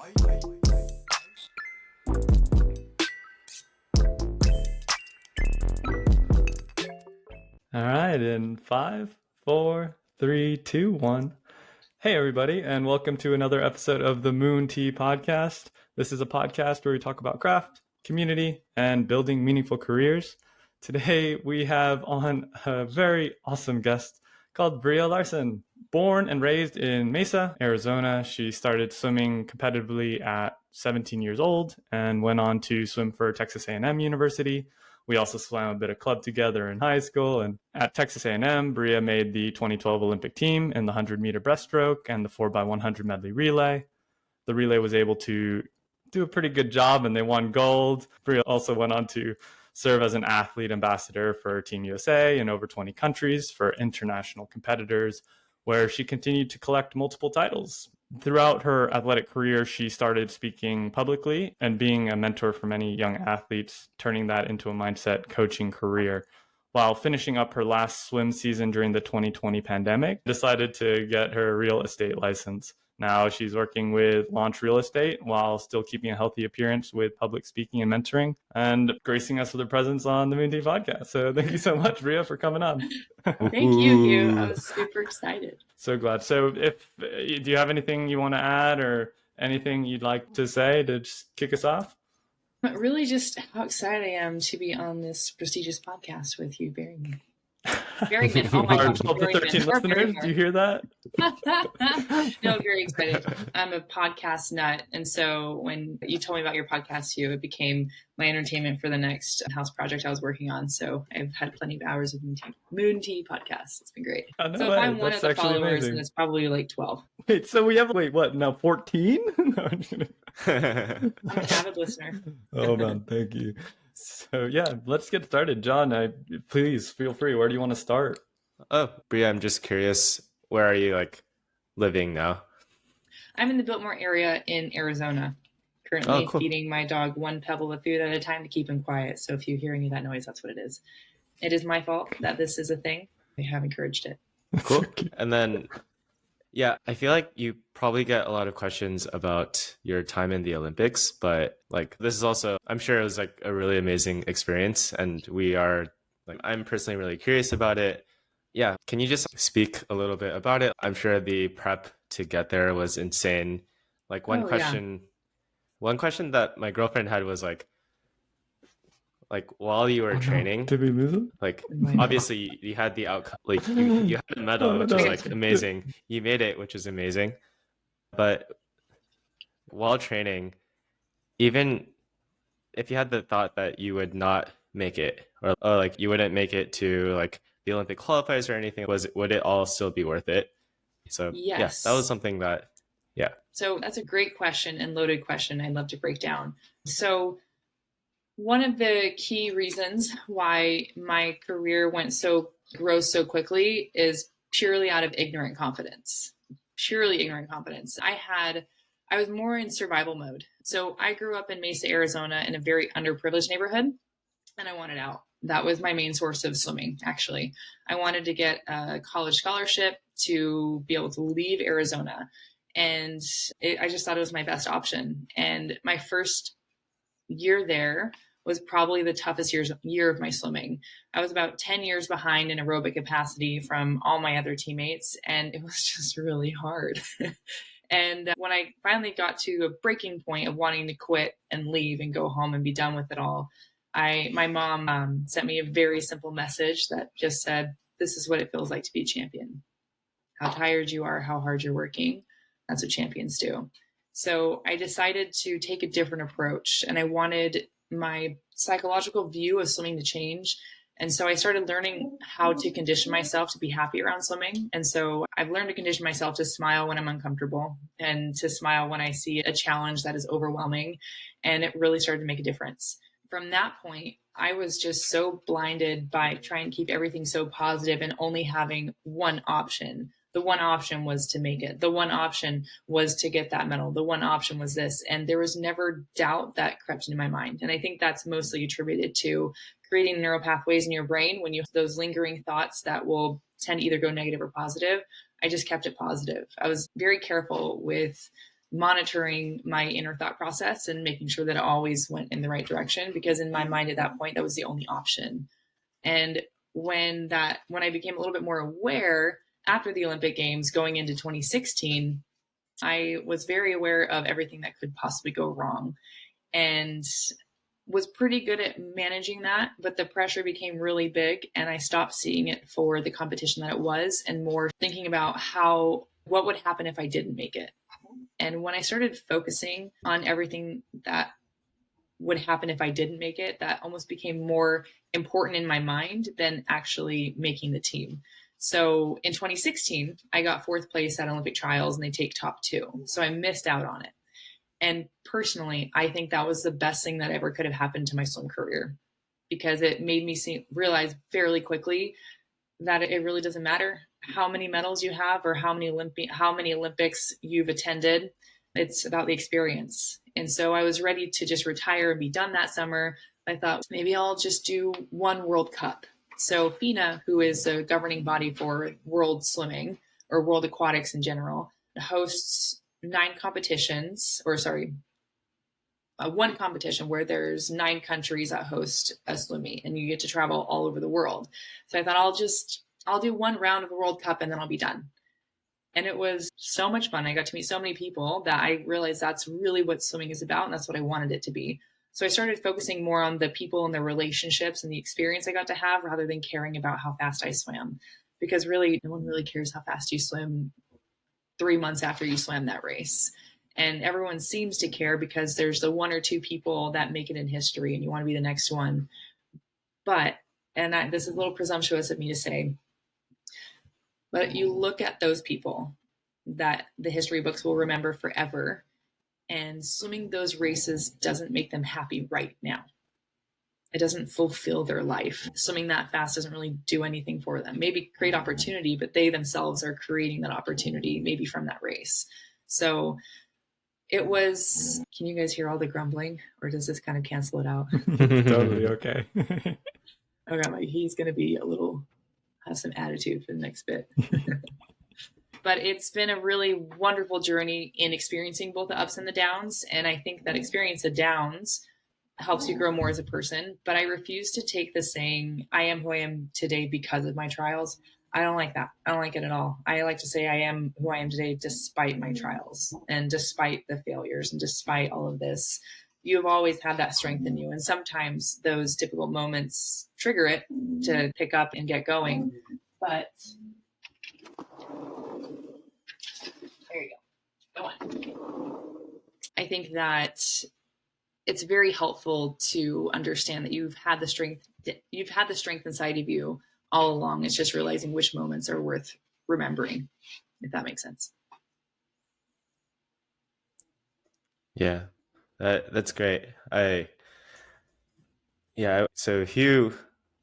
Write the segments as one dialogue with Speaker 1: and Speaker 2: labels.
Speaker 1: All right, in 5, 4, 3, 2, 1. Hey, everybody, and welcome to another episode of the Moon Tea Podcast. This is a podcast where we talk about craft, community, and building meaningful careers. Today, we have on a very awesome guest called Breeja Larson. Born and raised in Mesa, Arizona, she started swimming competitively at 17 years old and went on to swim for Texas A&M University. We also swam a bit of club together in high school, and at Texas A&M, Breeja made the 2012 Olympic team in the 100-meter breaststroke and the 4x100 medley relay. The relay was able to do a pretty good job, and they won gold. Breeja also went on to serve as an athlete ambassador for Team USA in over 20 countries for international competitors, where she continued to collect multiple titles. Throughout her athletic career, she started speaking publicly and being a mentor for many young athletes, turning that into a mindset coaching career. While finishing up her last swim season during the 2020 pandemic, decided to get her real estate license. Now she's working with Launch Real Estate while still keeping a healthy appearance with public speaking and mentoring, and gracing us with her presence on the Moon Tea Podcast. So thank you so much, Breeja, for coming on.
Speaker 2: Thank you, Hugh. I was super excited.
Speaker 1: So glad. So do you have anything you want to add or anything you'd like to say to just kick us off?
Speaker 2: But really just how excited I am to be on this prestigious podcast with you, Barryman. Barryman, oh my gosh.
Speaker 1: 12 to 13 listeners, do you hear that?
Speaker 2: No, very excited. I'm a podcast nut. And so when you told me about your podcast, Hugh, it became my entertainment for the next house project I was working on. So I've had plenty of hours of Moon Tea podcasts. It's been great. So if I'm one of the followers, then it's probably like 12.
Speaker 1: Wait, so we have, what, now 14?
Speaker 2: I'm an avid listener.
Speaker 1: Oh, man, thank you. So yeah, let's get started. John, please feel free. Where do you want to start?
Speaker 3: Oh, Breeja, I'm just curious, where are you living now?
Speaker 2: I'm in the Biltmore area in Arizona, currently feeding my dog one pebble of food at a time to keep him quiet. So if you hear any of that noise, that's what it is. It is my fault that this is a thing. I have encouraged it.
Speaker 3: Cool. And then, yeah, I feel like you probably get a lot of questions about your time in the Olympics, but this is also, I'm sure it was a really amazing experience, and I'm personally really curious about it. Yeah, can you just speak a little bit about it? I'm sure the prep to get there was insane. One question that my girlfriend had was while you were training, obviously you had the outcome, you had a medal, which is amazing. You made it, which is amazing. But while training, even if you had the thought that you would not make it, or you wouldn't make it to the Olympic qualifiers or anything, would it all still be worth it? So yes, that was something that, yeah.
Speaker 2: So that's a great question and loaded question I'd love to break down. So one of the key reasons why my career grows so quickly is purely out of ignorant confidence. Purely ignorant confidence. I was more in survival mode. So I grew up in Mesa, Arizona, in a very underprivileged neighborhood, and I wanted out. That was my main source of swimming, actually. I wanted to get a college scholarship to be able to leave Arizona. And I just thought it was my best option. And my first year there was probably the toughest year of my swimming. I was about 10 years behind in aerobic capacity from all my other teammates, and it was just really hard. And when I finally got to a breaking point of wanting to quit and leave and go home and be done with it all, my mom sent me a very simple message that just said, "This is what it feels like to be a champion. How tired you are, how hard you're working. That's what champions do." So I decided to take a different approach, and I wanted my psychological view of swimming to change. And so I started learning how to condition myself to be happy around swimming. And so I've learned to condition myself to smile when I'm uncomfortable and to smile when I see a challenge that is overwhelming. And it really started to make a difference. From that point, I was just so blinded by trying to keep everything so positive and only having one option. The one option was to make it. The one option was to get that medal. The one option was this. And there was never doubt that crept into my mind. And I think that's mostly attributed to creating neural pathways in your brain when you have those lingering thoughts that will tend to either go negative or positive. I just kept it positive. I was very careful with monitoring my inner thought process and making sure that it always went in the right direction, because in my mind at that point, that was the only option. And when I became a little bit more aware after the Olympic Games going into 2016, I was very aware of everything that could possibly go wrong and was pretty good at managing that. But the pressure became really big, and I stopped seeing it for the competition that it was and more thinking about what would happen if I didn't make it. And when I started focusing on everything that would happen if I didn't make it, that almost became more important in my mind than actually making the team. So in 2016, I got 4th place at Olympic trials, and they take top 2. So I missed out on it. And personally, I think that was the best thing that ever could have happened to my swim career, because it made me realize fairly quickly that it really doesn't matter how many medals you have or how many Olympics you've attended. It's about the experience. And so I was ready to just retire and be done that summer. I thought maybe I'll just do one World Cup. So FINA, who is a governing body for world swimming or world aquatics in general, hosts 9 competitions, one competition where there's 9 countries that host a swim meet, and you get to travel all over the world. So I thought I'll do one round of the World Cup and then I'll be done. And it was so much fun. I got to meet so many people that I realized that's really what swimming is about, and that's what I wanted it to be. So I started focusing more on the people and the relationships and the experience I got to have, rather than caring about how fast I swam, because really no one really cares how fast you swim 3 months after you swam that race. And everyone seems to care because there's the 1 or 2 people that make it in history and you want to be the next one. But, this is a little presumptuous of me to say, but you look at those people that the history books will remember forever, and swimming those races doesn't make them happy right now. It doesn't fulfill their life. Swimming that fast doesn't really do anything for them. Maybe create opportunity, but they themselves are creating that opportunity maybe from that race. So it was, can you guys hear all the grumbling, or does this kind of cancel it out?
Speaker 1: Totally okay.
Speaker 2: Okay, he's going to have some attitude for the next bit. But it's been a really wonderful journey in experiencing both the ups and the downs. And I think that experience the downs helps you grow more as a person. But I refuse to take the saying, I am who I am today because of my trials. I don't like that. I don't like it at all. I like to say I am who I am today despite my trials and despite the failures and despite all of this. You have always had that strength in you. And sometimes those difficult moments trigger it to pick up and get going. But there you go. Go on. I think that it's very helpful to understand that you've had the strength inside of you all along. It's just realizing which moments are worth remembering, if that makes sense.
Speaker 3: Yeah, that's great. So Hugh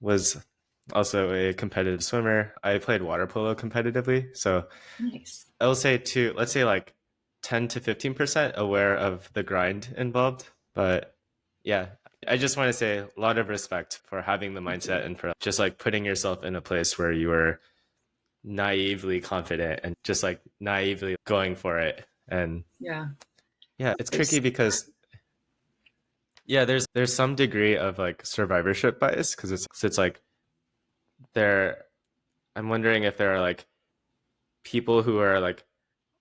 Speaker 3: was also a competitive swimmer. I played water polo competitively. So
Speaker 2: nice.
Speaker 3: I will say let's say like 10 to 15% aware of the grind involved. But yeah, I just want to say a lot of respect for having the mindset and for just like putting yourself in a place where you were naively confident and just like naively going for it. And yeah, it's tricky because there's some degree of like survivorship bias, because it's like I'm wondering if there are like people who are like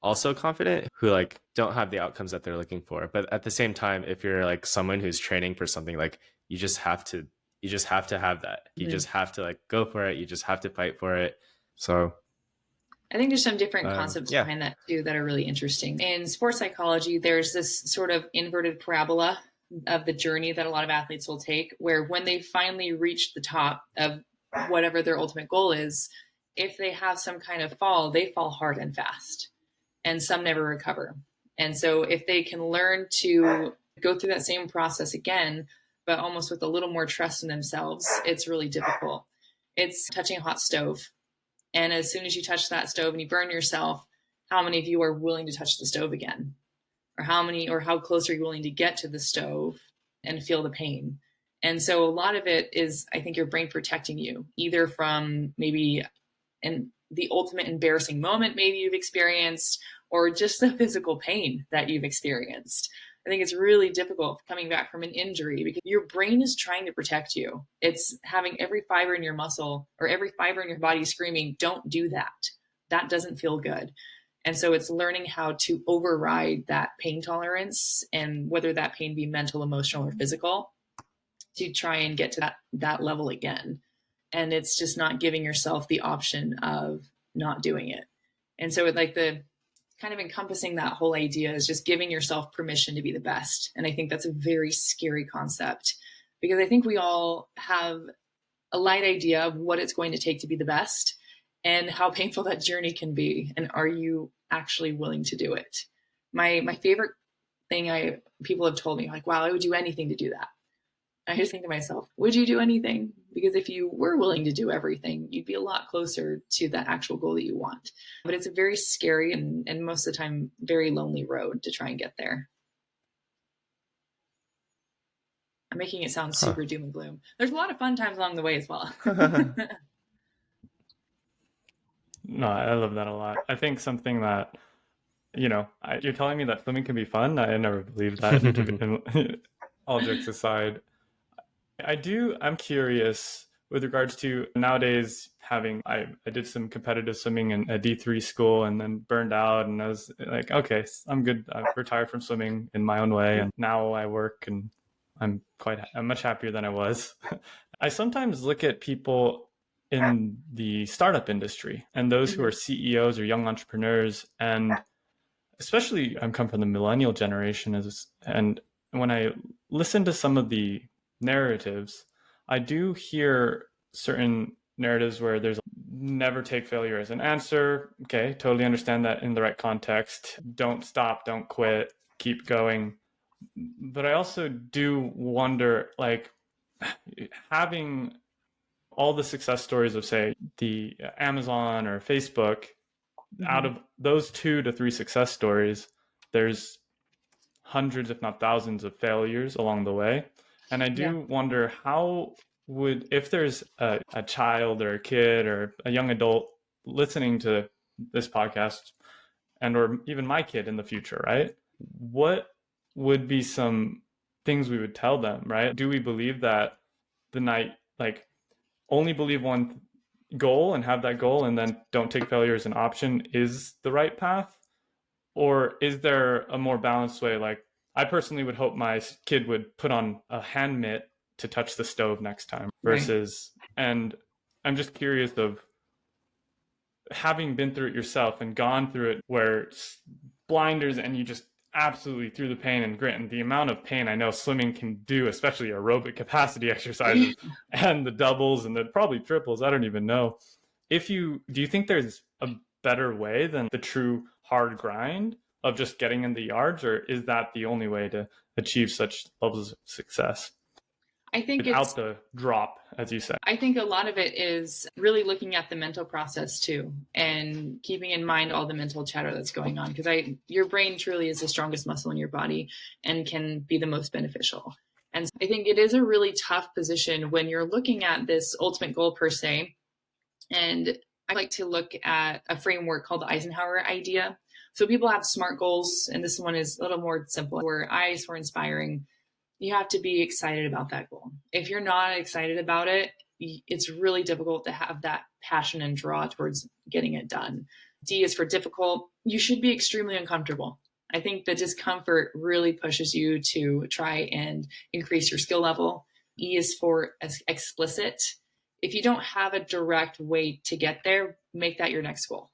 Speaker 3: also confident who like don't have the outcomes that they're looking for. But at the same time, if you're like someone who's training for something, like you just have to have that. You just have to like go for it. You just have to fight for it. So
Speaker 2: I think there's some different concepts behind that too that are really interesting. In sports psychology, there's this sort of inverted parabola of the journey that a lot of athletes will take, where when they finally reach the top of whatever their ultimate goal is, if they have some kind of fall, they fall hard and fast, and some never recover. And so if they can learn to go through that same process again, but almost with a little more trust in themselves, it's really difficult. It's touching a hot stove. And as soon as you touch that stove and you burn yourself, how many of you are willing to touch the stove again? Or how close are you willing to get to the stove and feel the pain? And so a lot of it is, I think, your brain protecting you, either from maybe the ultimate embarrassing moment maybe you've experienced, or just the physical pain that you've experienced. I think it's really difficult coming back from an injury because your brain is trying to protect you. It's having every fiber in your muscle or every fiber in your body screaming, don't do that. That doesn't feel good. And so it's learning how to override that pain tolerance, and whether that pain be mental, emotional, or physical, to try and get to that level again. And it's just not giving yourself the option of not doing it. And so like the kind of encompassing that whole idea is just giving yourself permission to be the best. And I think that's a very scary concept, because I think we all have a light idea of what it's going to take to be the best and how painful that journey can be. And are you actually willing to do it? My favorite thing people have told me, like, wow, I would do anything to do that. I just think to myself, would you do anything? Because if you were willing to do everything, you'd be a lot closer to that actual goal that you want. But it's a very scary and most of the time very lonely road to try and get there. I'm making it sound super doom and gloom. There's a lot of fun times along the way as well.
Speaker 1: No, I love that a lot. I think something that, you're telling me that swimming can be fun. I never believed that. All jokes aside, I'm curious with regards to nowadays I did some competitive swimming in a D3 school and then burned out, and I was like, okay, I'm good. I've retired from swimming in my own way, and now I work and I'm much happier than I was. I sometimes look at people in the startup industry and those who are CEOs or young entrepreneurs, and especially I'm come from the millennial generation, and when I listen to some of the narratives, I do hear certain narratives where there's never take failure as an answer. Okay, totally understand that in the right context. Don't stop, don't quit, keep going. But I also do wonder, like, having all the success stories of, say, the Amazon or Facebook, out of those 2 to 3 success stories, there's hundreds, if not thousands, of failures along the way. And I do wonder if there's a child or a kid or a young adult listening to this podcast, or even my kid in the future, right? What would be some things we would tell them, right? Do we believe that only believe one goal and have that goal and then don't take failure as an option is the right path? Or is there a more balanced way? Like, I personally would hope my kid would put on a hand mitt to touch the stove next time versus, and I'm just curious of having been through it yourself and gone through it where it's blinders and you just absolutely through the pain and grit, and the amount of pain I know swimming can do, especially aerobic capacity exercises and the doubles and the probably triples, I don't even know. Do you think there's a better way than the true hard grind of just getting in the yards, or is that the only way to achieve such levels of success?
Speaker 2: I think
Speaker 1: without the drop, as you said.
Speaker 2: I think a lot of it is really looking at the mental process too, and keeping in mind all the mental chatter that's going on, because your brain truly is the strongest muscle in your body and can be the most beneficial. And so I think it is a really tough position when you're looking at this ultimate goal per se. And I like to look at a framework called the Eisenhower idea. So people have SMART goals, and this one is a little more simple, where I for inspiring. You have to be excited about that goal. If you're not excited about it, it's really difficult to have that passion and draw towards getting it done. D is for difficult. You should be extremely uncomfortable. I think the discomfort really pushes you to try and increase your skill level. E is for explicit. If you don't have a direct way to get there, make that your next goal.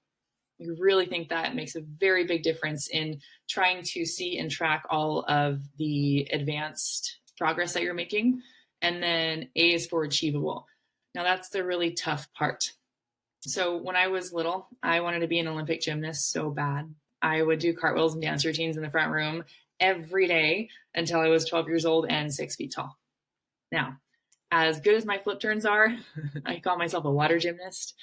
Speaker 2: I really think that makes a very big difference in trying to see and track all of the advanced progress that you're making. And then A is for achievable. Now that's the really tough part. So when I was little, I wanted to be an Olympic gymnast so bad. I would do cartwheels and dance routines in the front room every day until I was 12 years old and 6 feet tall. Now, as good as my flip turns are, I call myself a water gymnast,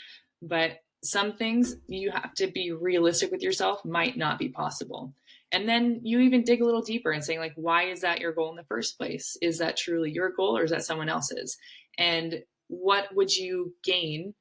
Speaker 2: but some things you have to be realistic with yourself might not be possible. And then you even dig a little deeper and saying, like, why is that your goal in the first place? Is that truly your goal, or is that someone else's? And what would you gain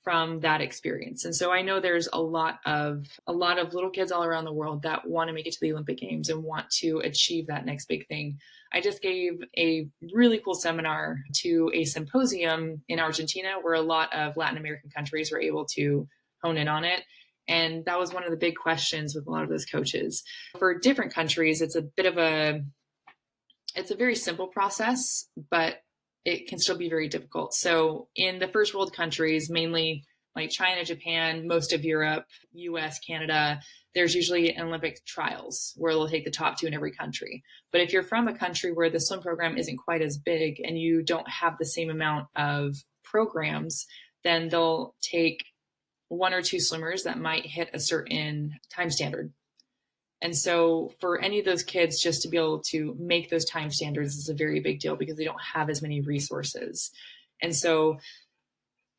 Speaker 2: from that experience. And so I know there's a lot of little kids all around the world that want to make it to the Olympic Games and want to achieve that next big thing. I just gave a really cool seminar to a symposium in Argentina where a lot of Latin American countries were able to hone in on it. And that was one of the big questions with a lot of those coaches. For different countries, it's a very simple process, but it can still be very difficult. So in the first world countries, mainly like China, Japan, most of Europe, US, Canada, there's usually Olympic trials where they'll take the top 2 in every country. But if you're from a country where the swim program isn't quite as big and you don't have the same amount of programs, then they'll take 1 or 2 swimmers that might hit a certain time standard. And so for any of those kids, just to be able to make those time standards is a very big deal because they don't have as many resources. And so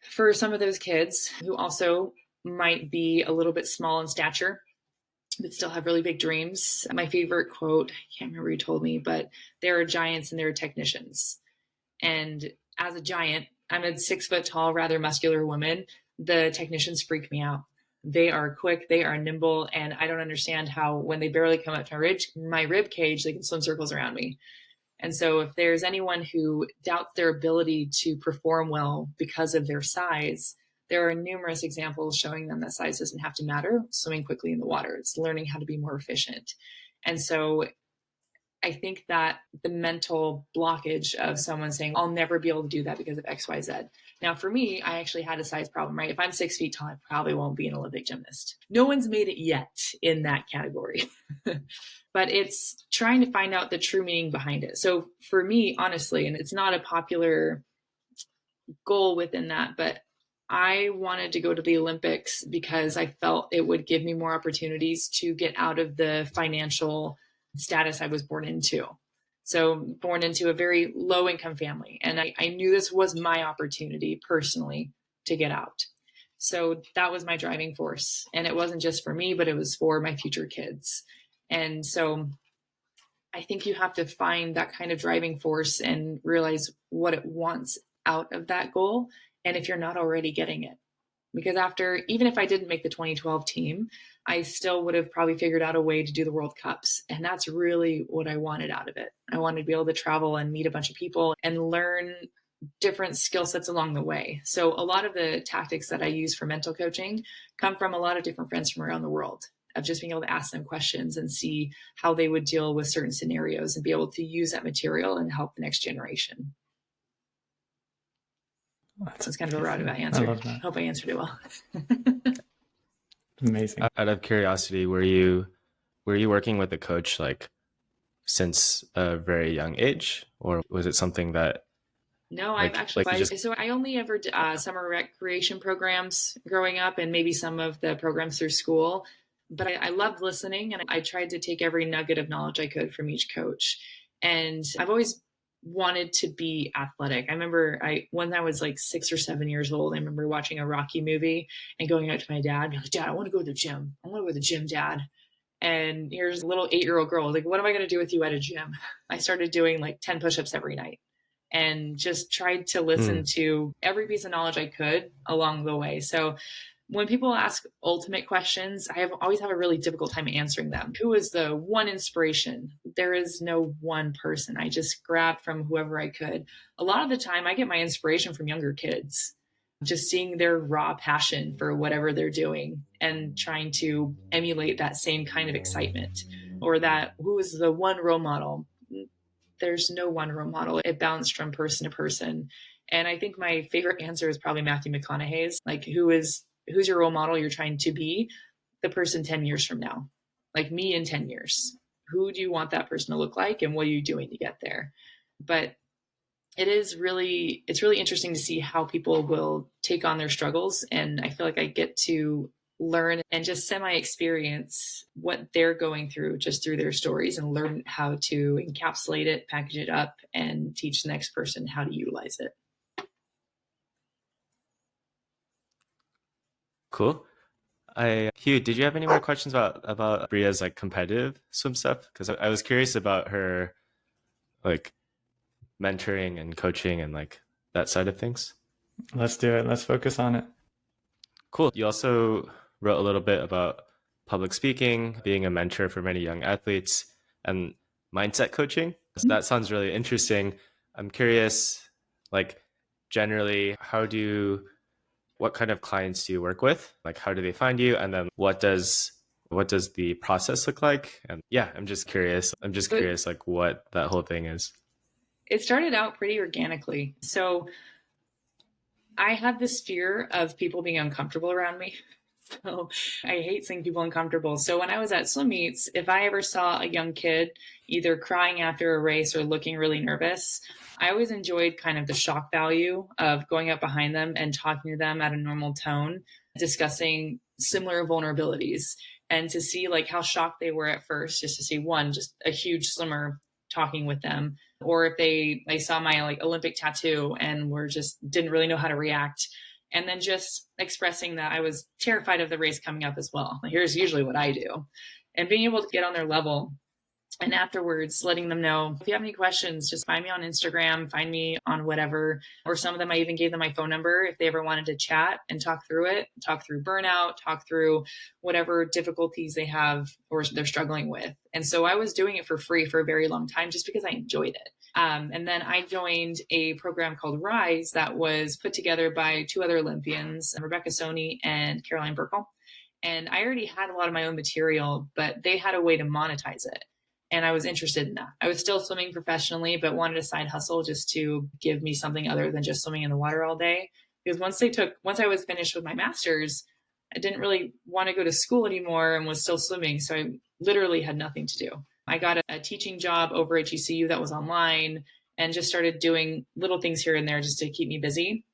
Speaker 2: for some of those kids who also might be a little bit small in stature, but still have really big dreams, my favorite quote, I can't remember who told me, but there are giants and there are technicians. And as a giant, I'm a 6 foot tall, rather muscular woman. The technicians freak me out. They are quick, they are nimble, and I don't understand how when they barely come up to my rib cage, they can swim circles around me. And so if there's anyone who doubts their ability to perform well because of their size, there are numerous examples showing them that size doesn't have to matter. Swimming quickly in the water, it's learning how to be more efficient. And so I think that the mental blockage of someone saying, I'll never be able to do that because of X, Y, Z. Now, for me, I actually had a size problem, right? If I'm 6 feet tall, I probably won't be an Olympic gymnast. No one's made it yet in that category. But it's trying to find out the true meaning behind it. So for me, honestly, and it's not a popular goal within that, but I wanted to go to the Olympics because I felt it would give me more opportunities to get out of the financial status I was born into. So born into a very low income family. And I knew this was my opportunity personally to get out. So that was my driving force. And it wasn't just for me, but it was for my future kids. And so I think you have to find that kind of driving force and realize what it wants out of that goal. And if you're not already getting it, because even if I didn't make the 2012 team, I still would have probably figured out a way to do the World Cups. And that's really what I wanted out of it. I wanted to be able to travel and meet a bunch of people and learn different skill sets along the way. So a lot of the tactics that I use for mental coaching come from a lot of different friends from around the world, of just being able to ask them questions and see how they would deal with certain scenarios and be able to use that material and help the next generation. That's kind of a roundabout answer. I love that. Hope I answered it well.
Speaker 1: Amazing.
Speaker 3: Out of curiosity, were you working with a coach like since a very young age, or was it something that?
Speaker 2: No, I've actually so I only ever did summer recreation programs growing up, and maybe some of the programs through school. But I loved listening, and I tried to take every nugget of knowledge I could from each coach. And I've always wanted to be athletic. I remember when I was like 6 or 7 years old, I remember watching a Rocky movie and going out to my dad and like, Dad, I want to go to the gym. I want to go to the gym, Dad. And here's a little 8-year-old girl. Like, what am I going to do with you at a gym? I started doing like 10 push-ups every night and just tried to listen to every piece of knowledge I could along the way. So when people ask ultimate questions, I always have a really difficult time answering them. Who is the one inspiration? There is no one person. I just grabbed from whoever I could. A lot of the time, I get my inspiration from younger kids, just seeing their raw passion for whatever they're doing and trying to emulate that same kind of excitement. Or that, who is the one role model? There's no one role model. It bounced from person to person. And I think my favorite answer is probably Matthew McConaughey's. Like, who's your role model you're trying to be? The person 10 years from now, like me in 10 years. Who do you want that person to look like, and what are you doing to get there? But it's really interesting to see how people will take on their struggles. And I feel like I get to learn and just semi-experience what they're going through just through their stories, and learn how to encapsulate it, package it up, and teach the next person how to utilize it.
Speaker 3: Cool. Hugh, did you have any more questions about Breeja's like competitive swim stuff? Because I was curious about her like mentoring and coaching and like that side of things.
Speaker 1: Let's do it. Let's focus on it.
Speaker 3: Cool. You also wrote a little bit about public speaking, being a mentor for many young athletes, and mindset coaching. So that sounds really interesting. I'm curious, like generally, what kind of clients do you work with? Like how do they find you? And then what does the process look like? And yeah, I'm just curious. Like what that whole thing is.
Speaker 2: It started out pretty organically. So I had this fear of people being uncomfortable around me. So I hate seeing people uncomfortable. So when I was at swim meets, if I ever saw a young kid either crying after a race or looking really nervous, I always enjoyed kind of the shock value of going up behind them and talking to them at a normal tone, discussing similar vulnerabilities, and to see like how shocked they were at first, just to see one, just a huge swimmer talking with them, or if they saw my like Olympic tattoo and were just didn't really know how to react, and then just expressing that I was terrified of the race coming up as well. Here's usually what I do, and being able to get on their level. And afterwards, letting them know, if you have any questions, just find me on Instagram, find me on whatever. Or some of them, I even gave them my phone number if they ever wanted to chat and talk through it, talk through burnout, talk through whatever difficulties they have or they're struggling with. And so I was doing it for free for a very long time just because I enjoyed it. And then I joined a program called Rise that was put together by two other Olympians, Rebecca Soni and Caroline Burkle. And I already had a lot of my own material, but they had a way to monetize it. And I was interested in that. I was still swimming professionally, but wanted a side hustle just to give me something other than just swimming in the water all day. Because once I was finished with my master's, I didn't really want to go to school anymore and was still swimming. So I literally had nothing to do. I got a teaching job over at GCU that was online and just started doing little things here and there just to keep me busy.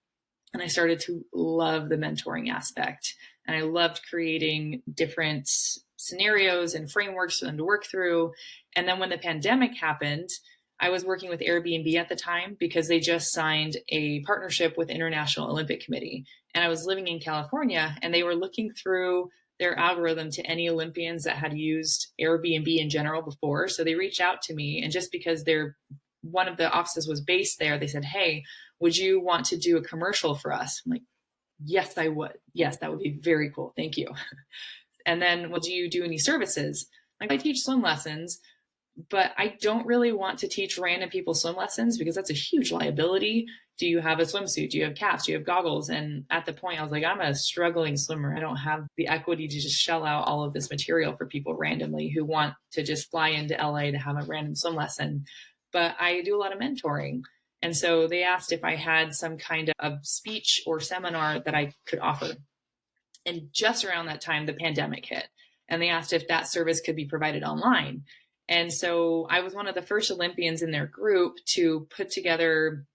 Speaker 2: And I started to love the mentoring aspect. And I loved creating different scenarios and frameworks for them to work through. And then when the pandemic happened, I was working with Airbnb at the time because they just signed a partnership with International Olympic Committee. And I was living in California and they were looking through their algorithm to any Olympians that had used Airbnb in general before. So they reached out to me, and just because one of the offices was based there, they said, "Hey, would you want to do a commercial for us?" I'm like, "Yes, I would. Yes, that would be very cool. Thank you." And then, "Well, do you do any services?" Like, I teach swim lessons, but I don't really want to teach random people swim lessons because that's a huge liability. Do you have a swimsuit? Do you have caps? Do you have goggles? And at the point I was like, I'm a struggling swimmer. I don't have the equity to just shell out all of this material for people randomly who want to just fly into LA to have a random swim lesson. But I do a lot of mentoring. And so they asked if I had some kind of speech or seminar that I could offer. And just around that time, the pandemic hit. And they asked if that service could be provided online. And so I was one of the first Olympians in their group to put together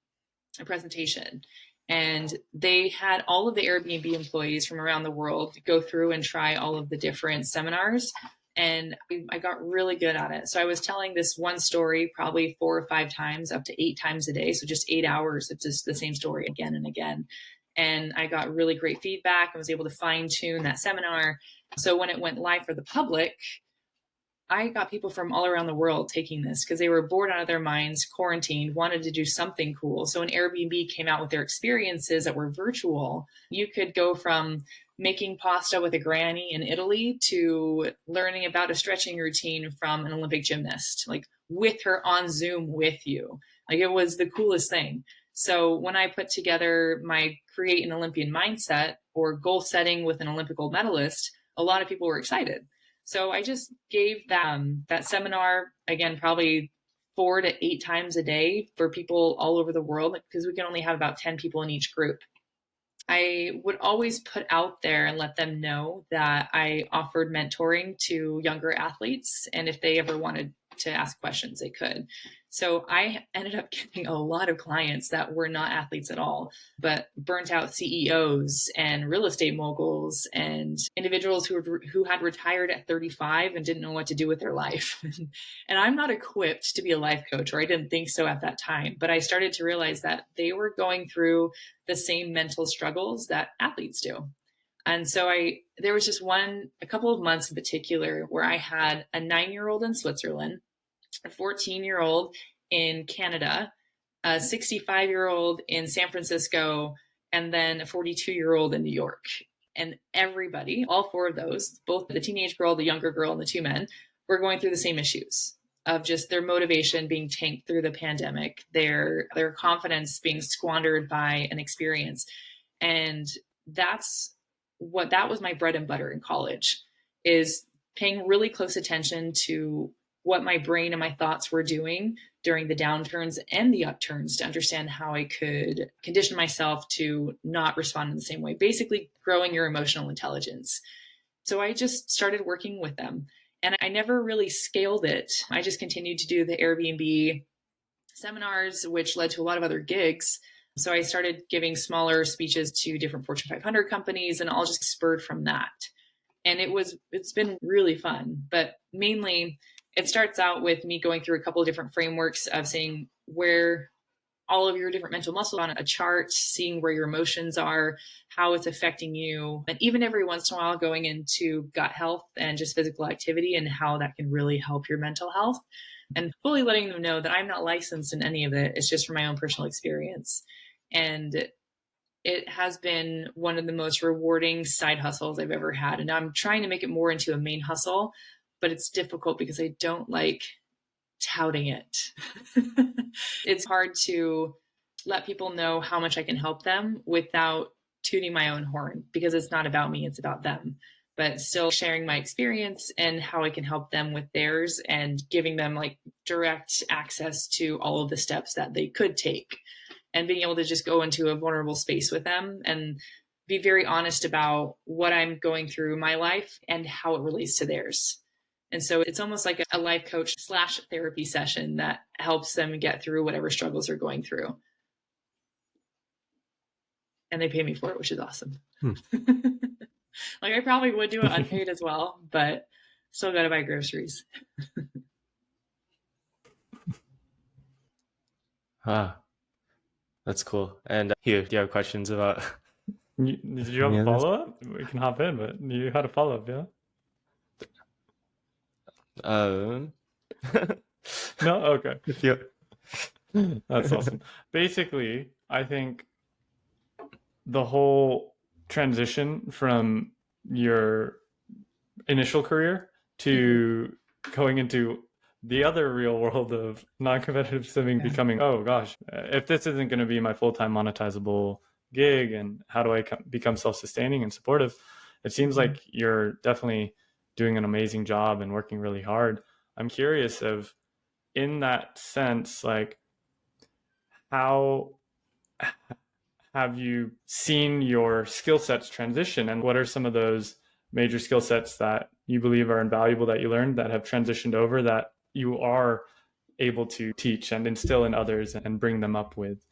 Speaker 2: a presentation. And they had all of the Airbnb employees from around the world go through and try all of the different seminars. And I got really good at it. So I was telling this one story probably 4 or 5 times, up to 8 times a day. So just 8 hours of just the same story again and again. And I got really great feedback. I was able to fine tune that seminar. So when it went live for the public, I got people from all around the world taking this because they were bored out of their minds, quarantined, wanted to do something cool. So when Airbnb came out with their experiences that were virtual, you could go from making pasta with a granny in Italy to learning about a stretching routine from an Olympic gymnast, like with her on Zoom with you. Like, it was the coolest thing. So when I put together my create an Olympian mindset or goal setting with an Olympic gold medalist, a lot of people were excited. So I just gave that seminar, again, probably 4 to 8 times a day for people all over the world, because we can only have about 10 people in each group. I would always put out there and let them know that I offered mentoring to younger athletes, and if they ever wanted to ask questions, they could. So I ended up getting a lot of clients that were not athletes at all, but burnt out CEOs and real estate moguls and individuals who had retired at 35 and didn't know what to do with their life. And I'm not equipped to be a life coach, or I didn't think so at that time, but I started to realize that they were going through the same mental struggles that athletes do. And so there was just a couple of months in particular where I had a 9-year-old in Switzerland, a 14-year-old in Canada, a 65-year-old in San Francisco, and then a 42-year-old in New York. And everybody, all 4 of those, both the teenage girl, the younger girl, and the 2 men, were going through the same issues of just their motivation being tanked through the pandemic, their confidence being squandered by an experience. And that was my bread and butter in college, is paying really close attention to what my brain and my thoughts were doing during the downturns and the upturns to understand how I could condition myself to not respond in the same way, basically growing your emotional intelligence. So I just started working with them, and I never really scaled it. I just continued to do the Airbnb seminars, which led to a lot of other gigs. So I started giving smaller speeches to different Fortune 500 companies, and all just spurred from that. And it's been really fun, but mainly it starts out with me going through a couple of different frameworks of seeing where all of your different mental muscles on a chart, seeing where your emotions are, how it's affecting you. And even every once in a while going into gut health and just physical activity and how that can really help your mental health, and fully letting them know that I'm not licensed in any of it. It's just from my own personal experience. And it has been one of the most rewarding side hustles I've ever had. And I'm trying to make it more into a main hustle, but it's difficult because I don't like touting it. It's hard to let people know how much I can help them without tooting my own horn, because it's not about me, it's about them. But still sharing my experience and how I can help them with theirs, and giving them like direct access to all of the steps that they could take, and being able to just go into a vulnerable space with them and be very honest about what I'm going through in my life and how it relates to theirs. And so it's almost like a life coach / therapy session that helps them get through whatever struggles they're going through. And they pay me for it, which is awesome. Like I probably would do it unpaid as well, but still got to buy groceries.
Speaker 3: That's cool. And Hugh, do you have questions about?
Speaker 1: Did you have a follow-up? We can hop in, but you had a follow-up, yeah? No? Okay.
Speaker 3: Yeah.
Speaker 1: That's awesome. Basically, I think the whole transition from your initial career to going into the other real world of non-competitive swimming, becoming, oh gosh, if this isn't going to be my full-time monetizable gig, and how do I become self-sustaining and supportive? It seems like you're definitely doing an amazing job and working really hard. I'm curious of, in that sense, like, how have you seen your skill sets transition, and what are some of those major skill sets that you believe are invaluable that you learned that have transitioned over, that you are able to teach and instill in others and bring them up with?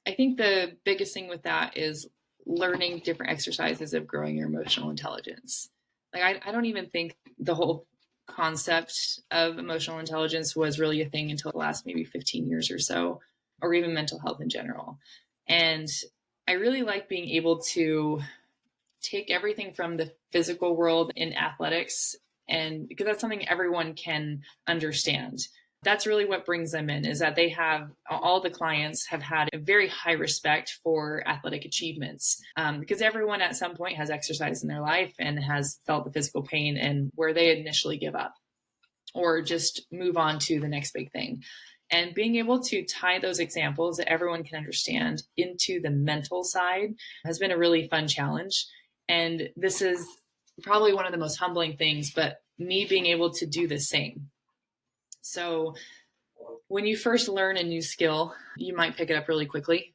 Speaker 2: I think the biggest thing with that is learning different exercises of growing your emotional intelligence. Like I don't even think the whole concept of emotional intelligence was really a thing until the last maybe 15 years or so, or even mental health in general. And I really like being able to take everything from the physical world in athletics, and because that's something everyone can understand. That's really what brings them in, is that they have, all the clients have had a very high respect for athletic achievements, because everyone at some point has exercised in their life and has felt the physical pain and where they initially give up or just move on to the next big thing. And being able to tie those examples that everyone can understand into the mental side has been a really fun challenge. And this is probably one of the most humbling things, but me being able to do the same. So when you first learn a new skill, you might pick it up really quickly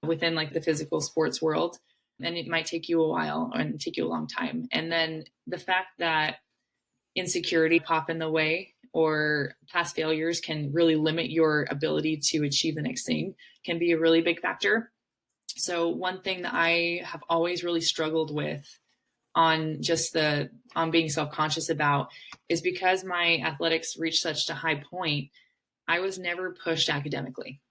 Speaker 2: within like the physical sports world, and it might take you a while and take you a long time. And then the fact that insecurity pop in the way, or past failures can really limit your ability to achieve the next thing, can be a really big factor. So one thing that I have always really struggled with on being self-conscious about is, because my athletics reached such a high point, I was never pushed academically,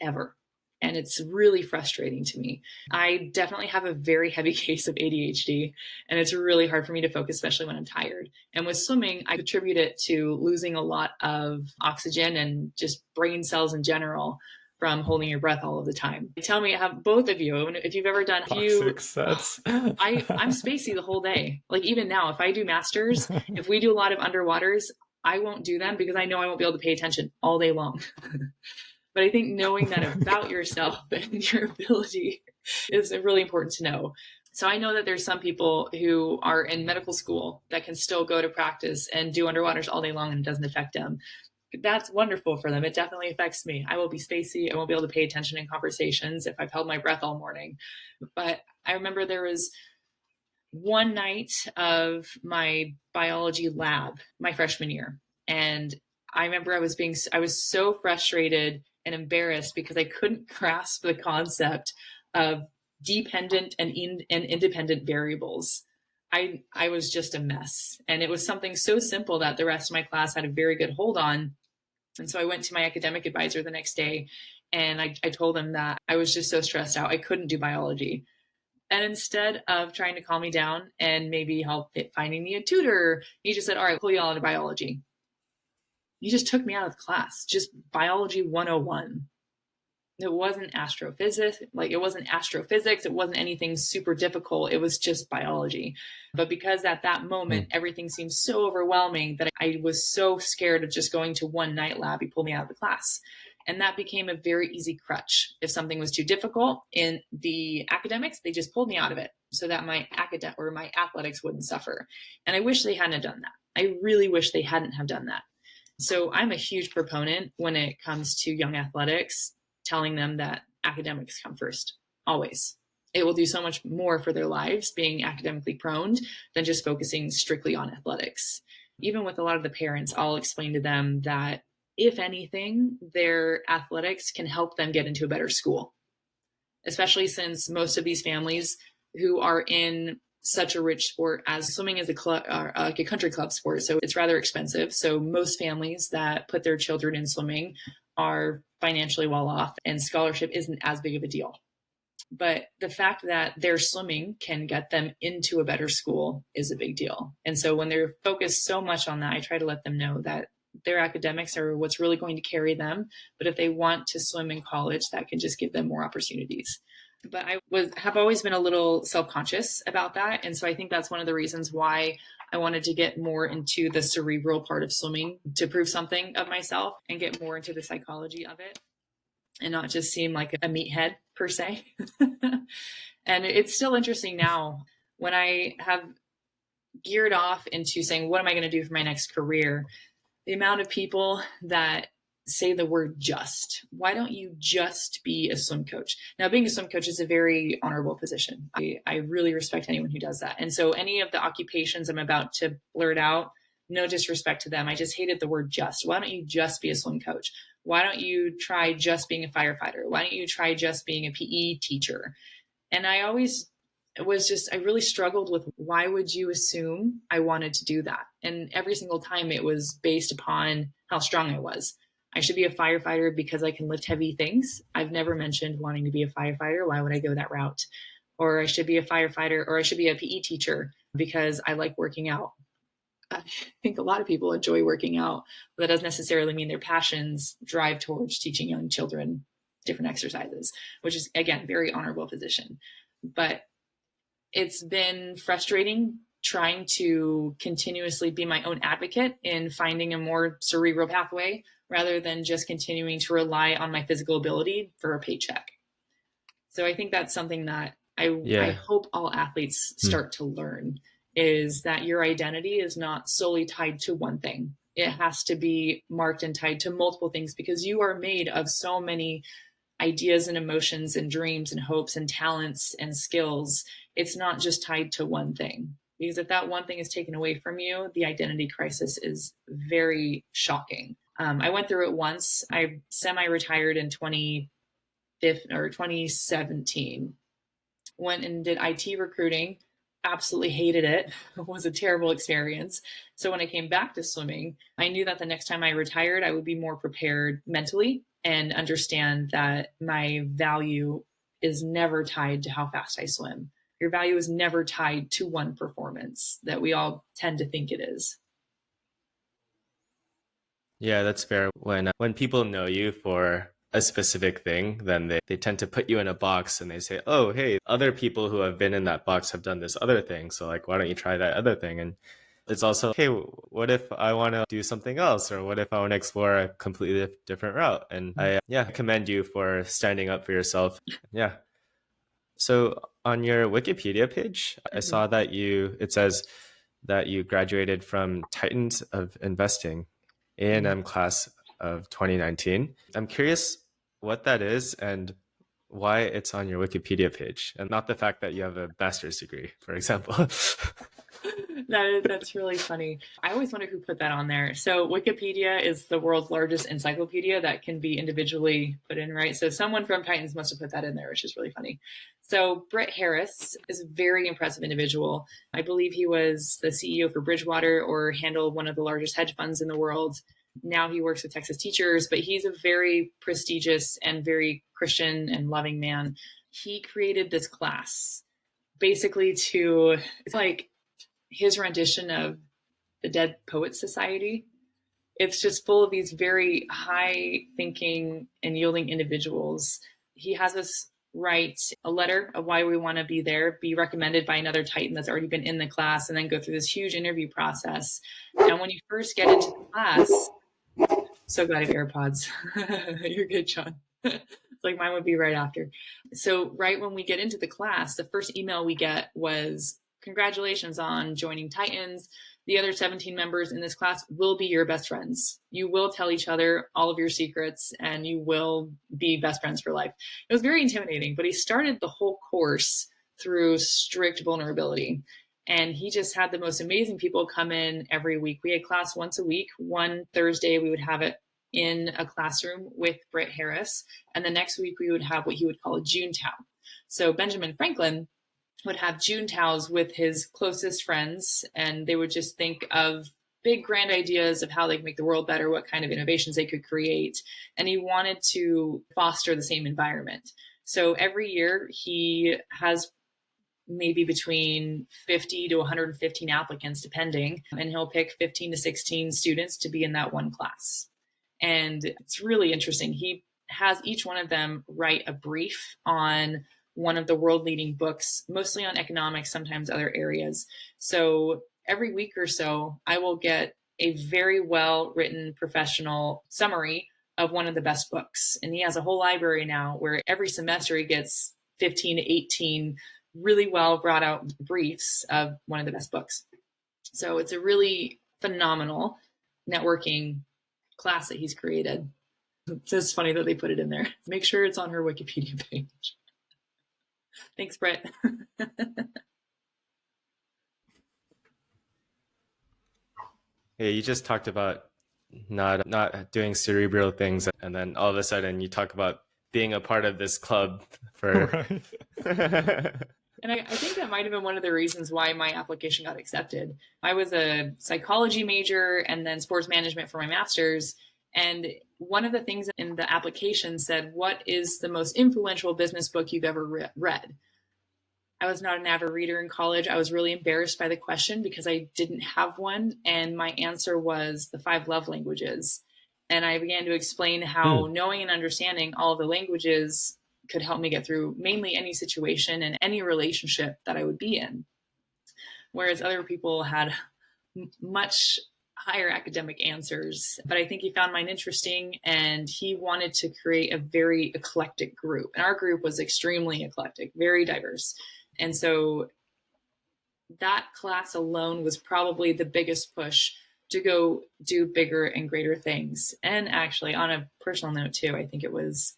Speaker 2: ever. And it's really frustrating to me. I definitely have a very heavy case of ADHD, and it's really hard for me to focus, especially when I'm tired. And with swimming, I attribute it to losing a lot of oxygen and just brain cells in general from holding your breath all of the time. Tell me, have both of you, if you've ever done
Speaker 1: toxic sets.
Speaker 2: I'm spacey the whole day. Like even now, if I do masters, if we do a lot of underwaters, I won't do them because I know I won't be able to pay attention all day long. But I think knowing that about yourself and your ability is really important to know. So I know that there's some people who are in medical school that can still go to practice and do underwaters all day long and it doesn't affect them. That's wonderful for them. It definitely affects me. I will be spacey. I won't be able to pay attention in conversations if I've held my breath all morning. But I remember there was one night of my biology lab, my freshman year. And I remember I was so frustrated and embarrassed because I couldn't grasp the concept of dependent and independent variables. I was just a mess. And it was something so simple that the rest of my class had a very good hold on. And so I went to my academic advisor the next day and I told him that I was just so stressed out. I couldn't do biology. And instead of trying to calm me down and maybe help finding me a tutor, he just said, all right, pull you all into biology. He just took me out of the class, just biology 101. It wasn't astrophysics. It wasn't anything super difficult. It was just biology. But because at that moment, everything seemed so overwhelming that I was so scared of just going to one night lab, he pulled me out of the class. And that became a very easy crutch. If something was too difficult in the academics, they just pulled me out of it so that my athletics wouldn't suffer. And I wish they hadn't done that. I really wish they hadn't have done that. So I'm a huge proponent when it comes to young athletics, telling them that academics come first, always. It will do so much more for their lives being academically prone than just focusing strictly on athletics. Even with a lot of the parents, I'll explain to them that if anything, their athletics can help them get into a better school, especially since most of these families who are in such a rich sport as swimming is a country club sport, so it's rather expensive. So most families that put their children in swimming are financially well off and scholarship isn't as big of a deal. But the fact that their swimming can get them into a better school is a big deal. And so when they're focused so much on that, I try to let them know that their academics are what's really going to carry them. But if they want to swim in college, that can just give them more opportunities. But I have always been a little self-conscious about that. And so I think that's one of the reasons why I wanted to get more into the cerebral part of swimming to prove something of myself and get more into the psychology of it and not just seem like a meathead per se. And it's still interesting now when I have geared off into saying, what am I going to do for my next career? The amount of people that say the word just. Why don't you just be a swim coach? Now, being a swim coach is a very honorable position. I really respect anyone who does that. And so any of the occupations I'm about to blurt out, no disrespect to them. I just hated the word just. Why don't you just be a swim coach? Why don't you try just being a firefighter? Why don't you try just being a PE teacher? And I really struggled with why would you assume I wanted to do that? And every single time it was based upon how strong I was. I should be a firefighter because I can lift heavy things. I've never mentioned wanting to be a firefighter. Why would I go that route? Or I should be a firefighter, or I should be a PE teacher because I like working out. I think a lot of people enjoy working out, but that doesn't necessarily mean their passions drive towards teaching young children different exercises, which is, again, very honorable position. But it's been frustrating trying to continuously be my own advocate in finding a more cerebral pathway rather than just continuing to rely on my physical ability for a paycheck. So I think that's something that I hope all athletes start to learn, is that your identity is not solely tied to one thing. It has to be marked and tied to multiple things because you are made of so many ideas and emotions and dreams and hopes and talents and skills. It's not just tied to one thing. Because if that one thing is taken away from you, the identity crisis is very shocking. I went through it once. I semi-retired in 2017. Went and did IT recruiting. Absolutely hated it. It was a terrible experience. So when I came back to swimming, I knew that the next time I retired, I would be more prepared mentally and understand that my value is never tied to how fast I swim. Your value is never tied to one performance that we all tend to think it is.
Speaker 3: Yeah, that's fair. When people know you for a specific thing, then they tend to put you in a box and they say, oh, hey, other people who have been in that box have done this other thing. So like, why don't you try that other thing? And it's also, hey, what if I want to do something else? Or what if I want to explore a completely different route? And I commend you for standing up for yourself. Yeah. So on your Wikipedia page, I saw that it says that you graduated from Titans of Investing, A&M class of 2019. I'm curious what that is and why it's on your Wikipedia page, and not the fact that you have a master's degree, for example.
Speaker 2: That's really funny. I always wonder who put that on there. So Wikipedia is the world's largest encyclopedia that can be individually put in, right? So someone from Titans must have put that in there, which is really funny. So Brett Harris is a very impressive individual. I believe he was the CEO for Bridgewater or handled one of the largest hedge funds in the world. Now he works with Texas teachers, but he's a very prestigious and very Christian and loving man. He created this class basically it's like his rendition of the Dead Poets Society. It's just full of these very high thinking and yielding individuals. He has us write a letter of why we want to be there, be recommended by another Titan that's already been in the class, and then go through this huge interview process. And when you first get into the class, so glad I have AirPods. You're good, John. Like mine would be right after. So right when we get into the class, the first email we get was, congratulations on joining Titans. The other 17 members in this class will be your best friends. You will tell each other all of your secrets and you will be best friends for life. It was very intimidating, but he started the whole course through strict vulnerability. And he just had the most amazing people come in every week. We had class once a week. One Thursday, we would have it in a classroom with Brett Harris. And the next week, we would have what he would call a Junetao. So Benjamin Franklin would have Junetaos with his closest friends, and they would just think of big, grand ideas of how they could make the world better, what kind of innovations they could create. And he wanted to foster the same environment. So every year, he has maybe between 50 to 115 applicants, depending, and he'll pick 15 to 16 students to be in that one class. And it's really interesting. He has each one of them write a brief on one of the world leading books, mostly on economics, sometimes other areas. So every week or so, I will get a very well written professional summary of one of the best books. And he has a whole library now where every semester he gets 15 to 18 really well brought out briefs of one of the best books. So it's a really phenomenal networking class that he's created. It's just funny that they put it in there. Make sure it's on her Wikipedia page. Thanks, Brett.
Speaker 3: Yeah, you just talked about not doing cerebral things, and then all of a sudden you talk about being a part of this club for
Speaker 1: Right.
Speaker 2: And I think that might have been one of the reasons why my application got accepted. I was a psychology major and then sports management for my master's. And one of the things in the application said, what is the most influential business book you've ever read? I was not an avid reader in college. I was really embarrassed by the question because I didn't have one. And my answer was The 5 Love Languages. And I began to explain how knowing and understanding all the languages could help me get through mainly any situation and any relationship that I would be in. Whereas other people had much higher academic answers. But I think he found mine interesting and he wanted to create a very eclectic group. And our group was extremely eclectic, very diverse. And so that class alone was probably the biggest push to go do bigger and greater things. And actually, on a personal note too, I think it was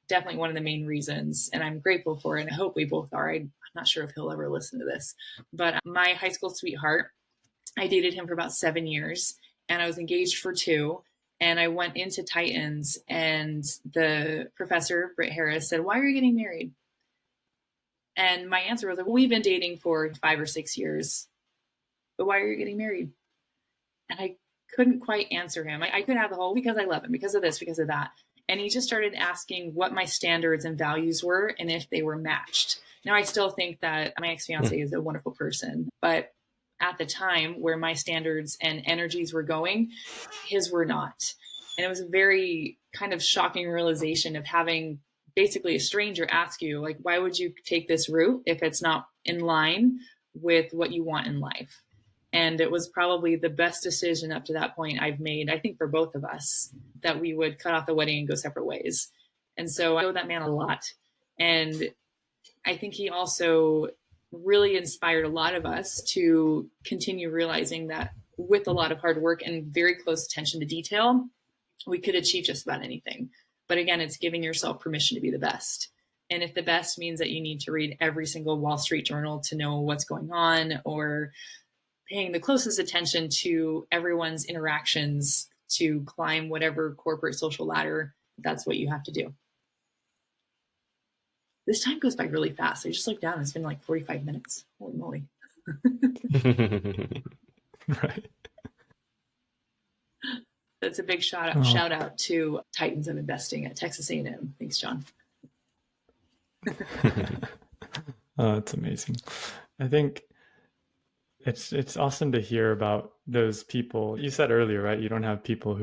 Speaker 2: definitely one of the main reasons, and I'm grateful for it, and I hope we both are. I'm not sure if he'll ever listen to this, but my high school sweetheart, I dated him for about 7 years, and I was engaged for 2, and I went into Titans, and the professor, Britt Harris, said, "Why are you getting married?" And my answer was, "Well, we've been dating for 5 or 6 years, but why are you getting married?" And I couldn't quite answer him. I couldn't have the whole, because I love him, because of this, because of that. And he just started asking what my standards and values were and if they were matched. Now, I still think that my ex-fiancé is a wonderful person, but at the time where my standards and energies were going, his were not. And it was a very kind of shocking realization of having basically a stranger ask you, like, why would you take this route if it's not in line with what you want in life? And it was probably the best decision up to that point I've made, I think, for both of us, that we would cut off the wedding and go separate ways. And so I owe that man a lot. And I think he also really inspired a lot of us to continue realizing that with a lot of hard work and very close attention to detail, we could achieve just about anything. But again, it's giving yourself permission to be the best. And if the best means that you need to read every single Wall Street Journal to know what's going on, or paying the closest attention to everyone's interactions to climb whatever corporate social ladder, that's what you have to do. This time goes by really fast. I just looked down. It's been like 45 minutes. Holy moly.
Speaker 1: Right.
Speaker 2: That's a big shout out to Titans of Investing at Texas A&M. Thanks, John.
Speaker 1: Oh, that's amazing. I think it's awesome to hear about those people. You said earlier, right? You don't have people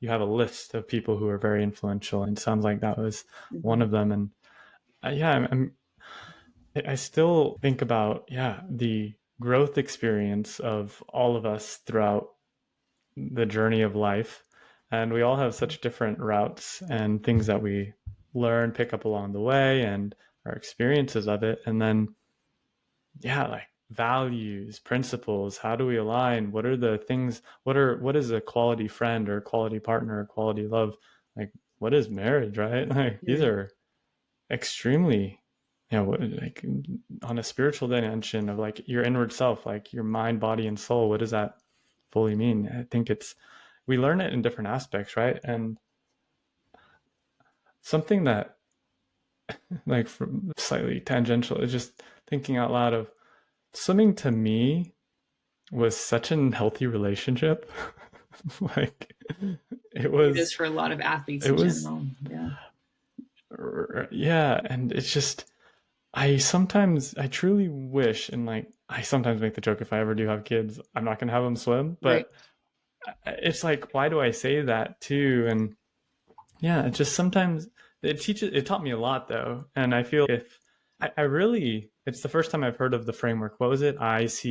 Speaker 1: you have a list of people who are very influential, and it sounds like that was one of them. And I still think about, the growth experience of all of us throughout the journey of life. And we all have such different routes and things that we learn, pick up along the way, and our experiences of it. And then, like values, principles, how do we align? What are the things, what is a quality friend or a quality partner or quality love? Like, what is marriage, right? Like, these are extremely, like on a spiritual dimension of like your inward self, like your mind, body, and soul. What does that fully mean? I think we learn it in different aspects, right? And something that like from slightly tangential is just thinking out loud of swimming. To me was such an healthy relationship. Like it
Speaker 2: is for a lot of athletes in general.
Speaker 1: And it's just, I truly wish, and like I sometimes make the joke, if I ever do have kids, I'm not going to have them swim, but it's like, why do I say that too? And it just sometimes it taught me a lot though. And I feel it's the first time I've heard of the framework. What was it? ICE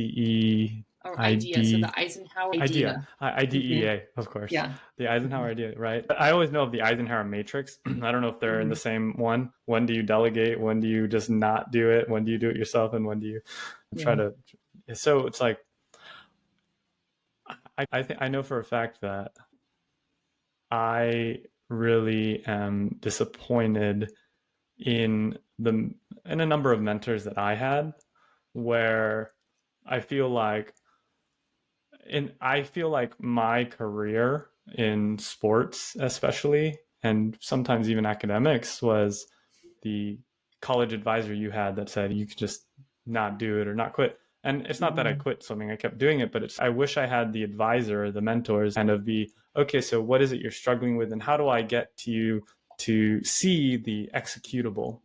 Speaker 2: idea. So the Eisenhower idea.
Speaker 1: IDEA, of course.
Speaker 2: Yeah.
Speaker 1: The Eisenhower idea, right? I always know of the Eisenhower matrix. I don't know if they're in the same one. When do you delegate? When do you just not do it? When do you do it yourself? And when do you try to? So it's like, I know for a fact that I really am disappointed in a number of mentors that I had, where I feel like my career in sports, especially, and sometimes even academics, was the college advisor you had that said you could just not do it or not quit. And it's not that I quit swimming, I kept doing it, but I wish I had the advisor, the mentors, kind of okay, so what is it you're struggling with, and how do I get to you to see the executable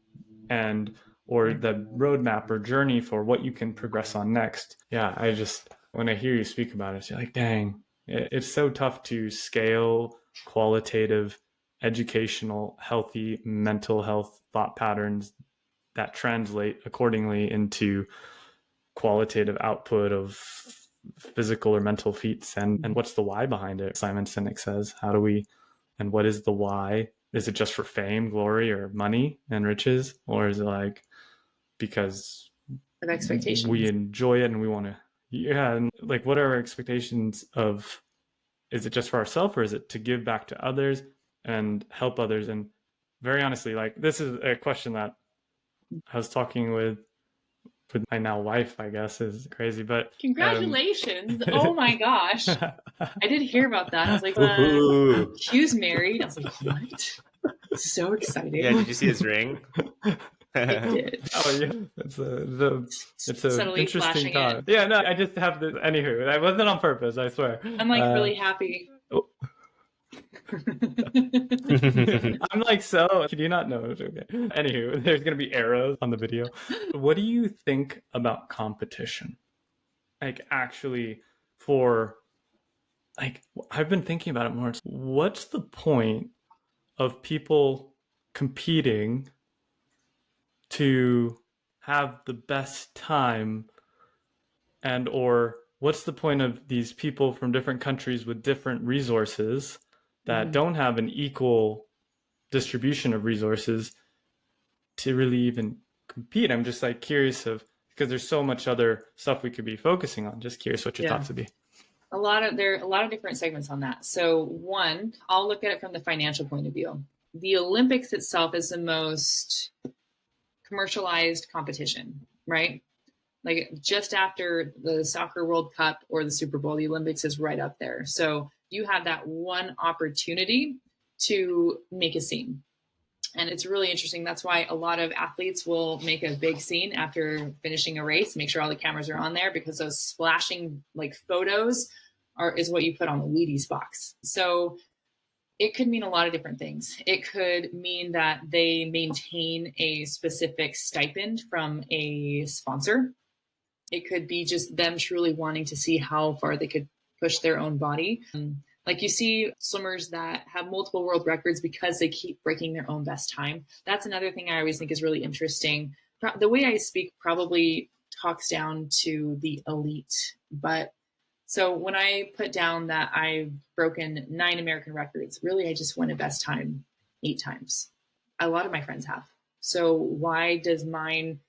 Speaker 1: or the roadmap or journey for what you can progress on next. When I hear you speak about it, you're like, dang, it's so tough to scale qualitative, educational, healthy mental health thought patterns that translate accordingly into qualitative output of physical or mental feats. And what's the why behind it? Simon Sinek says, and what is the why? Is it just for fame, glory, or money and riches? Or is it like, because
Speaker 2: of expectations,
Speaker 1: we enjoy it and we want to, and like, what are our expectations of, is it just for ourselves, or is it to give back to others and help others? And very honestly, like, this is a question that I was talking with my now wife, I guess, is crazy, but
Speaker 2: congratulations. Oh my gosh. I did hear about that. I was like, Hugh's married. I was like, what? So exciting.
Speaker 3: Yeah, did you see his ring?
Speaker 2: I did.
Speaker 1: Oh yeah, it's an interesting time. Yeah, no, I just have this. Anywho, I wasn't on purpose, I swear.
Speaker 2: I'm like really happy.
Speaker 1: I'm like, so could you not know? Okay. Anywho, there's gonna be arrows on the video. What do you think about competition? Like, actually, for like, I've been thinking about it more. What's the point of people competing to have the best time, and or what's the point of these people from different countries with different resources that don't have an equal distribution of resources to really even compete? I'm just like curious of, because there's so much other stuff we could be focusing on. Just curious what your thoughts would be.
Speaker 2: There are a lot of different segments on that. So one, I'll look at it from the financial point of view. The Olympics itself is the most commercialized competition, right? Like just after the Soccer World Cup or the Super Bowl, the Olympics is right up there. So you have that one opportunity to make a scene. And it's really interesting. That's why a lot of athletes will make a big scene after finishing a race, make sure all the cameras are on there, because those splashing like photos is what you put on the Wheaties box. So it could mean a lot of different things. It could mean that they maintain a specific stipend from a sponsor. It could be just them truly wanting to see how far they could push their own body. Like you see swimmers that have multiple world records because they keep breaking their own best time. That's another thing I always think is really interesting. The way I speak probably talks down to the elite. But so when I put down that I've broken 9 American records, really I just won a best time 8 times. A lot of my friends have. So why is mine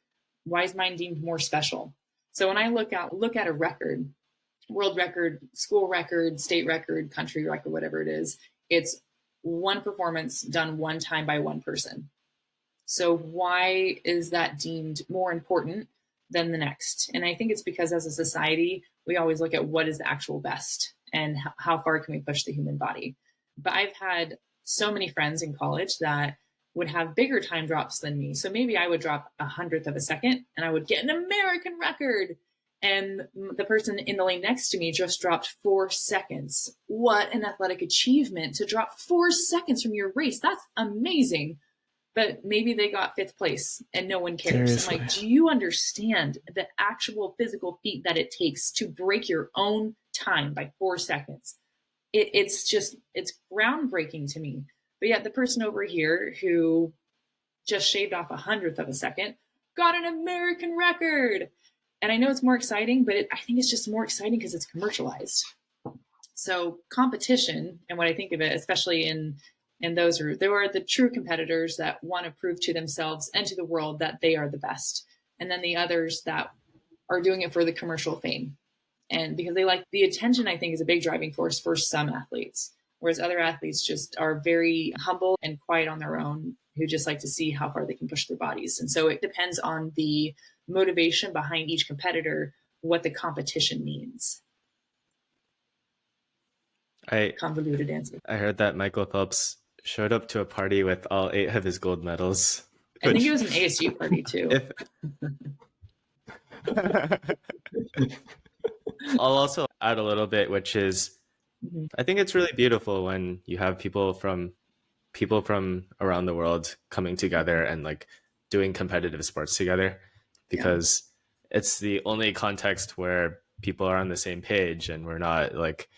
Speaker 2: deemed more special? So when I look at a record, world record, school record, state record, country record, whatever it is, it's one performance done one time by one person. So why is that deemed more important than the next? And I think it's because as a society, we always look at what is the actual best and how far can we push the human body. But I've had so many friends in college that would have bigger time drops than me. So maybe I would drop 1/100th of a second and I would get an American record. And the person in the lane next to me just dropped 4 seconds. What an athletic achievement to drop 4 seconds from your race. That's amazing. But maybe they got 5th place and no one cares. Seriously. I'm like, do you understand the actual physical feat that it takes to break your own time by 4 seconds? It's groundbreaking to me. But yet the person over here who just shaved off 1/100th of a second got an American record. And I know it's more exciting, but I think it's just more exciting because it's commercialized. So competition, and what I think of it, especially in those, there are the true competitors that want to prove to themselves and to the world that they are the best. And then the others that are doing it for the commercial fame. And because they like the attention, I think is a big driving force for some athletes. Whereas other athletes just are very humble and quiet on their own, who just like to see how far they can push their bodies. And so it depends on the motivation behind each competitor, what the competition means. Convoluted answer.
Speaker 3: I heard that Michael Phelps showed up to a party with all 8 of his gold medals.
Speaker 2: I think it was an ASU party too.
Speaker 3: I'll also add a little bit, which is, I think it's really beautiful when you have people from around the world coming together and like doing competitive sports together, because it's the only context where people are on the same page and we're not like